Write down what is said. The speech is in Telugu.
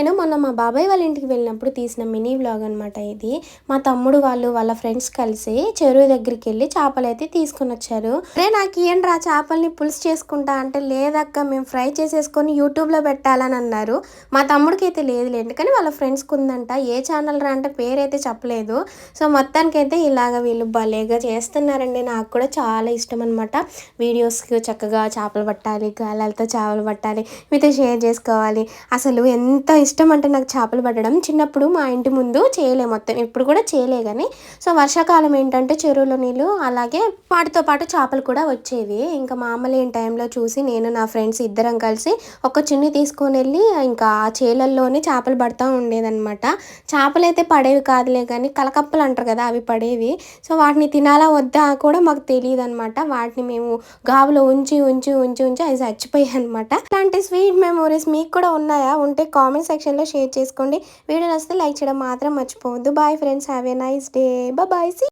నేను మొన్న మా బాబాయ్ వాళ్ళ ఇంటికి వెళ్ళినప్పుడు తీసిన మినీ వ్లాగ్ అనమాట ఇది. మా తమ్ముడు వాళ్ళ ఫ్రెండ్స్ కలిసి చెరువు దగ్గరికి వెళ్ళి చేపలైతే తీసుకొని వచ్చారు. అరే నాకు ఇయ్యండ్రా చేపల్ని పులుసు చేసుకుంటా అంటే, లేదక్క మేము ఫ్రై చేసేసుకొని యూట్యూబ్లో పెట్టాలని అన్నారు. మా తమ్ముడికి అయితే లేదులేండి, కానీ వాళ్ళ ఫ్రెండ్స్కి ఉందంట. ఏ ఛానల్ రా అంటే పేరైతే చెప్పలేదు. సో మొత్తానికైతే ఇలాగ వీళ్ళు భలేగా చేస్తున్నారండి. నాకు కూడా చాలా ఇష్టం అనమాట. వీడియోస్కి చక్కగా చేపలు పట్టాలి, గాలాలతో చేపలు పట్టాలి, మీతో షేర్ చేసుకోవాలి. అసలు ఎంత ఇష్టం అంటే నాకు చేపలు పట్టడం. చిన్నప్పుడు మా ఇంటి ముందు చేయలే, మొత్తం ఇప్పుడు కూడా చేయలే. కానీ సో వర్షాకాలం ఏంటంటే చెరువులో నీళ్ళు, అలాగే వాటితో పాటు చేపలు కూడా వచ్చేవి. ఇంకా మామూలు టైంలో చూసి నేను నా ఫ్రెండ్స్ ఇద్దరం కలిసి ఒక చున్ని తీసుకొని వెళ్ళి ఇంకా ఆ చేలల్లోనే చేపలు పడుతూ ఉండేదన్నమాట. చేపలు అయితే పడేవి కాదులే, కానీ కలకప్పలు అంటారు కదా, అవి పడేవి. సో వాటిని తినాలా వద్దా కూడా మాకు తెలియదు అనమాట. వాటిని మేము గాబులో ఉంచి ఉంచి ఉంచి ఉంచి అవి చచ్చిపోయాయి అనమాట. ఇలాంటి స్వీట్ మెమోరీస్ మీకు కూడా ఉన్నాయా? ఉంటే కామెంట్ సెక్షన్లో షేర్ చేసుకోండి. వీడియో నచ్చితే లైక్ చేయడం మాత్రం మర్చిపోవద్దు. Bye friends, have a nice day. Bye.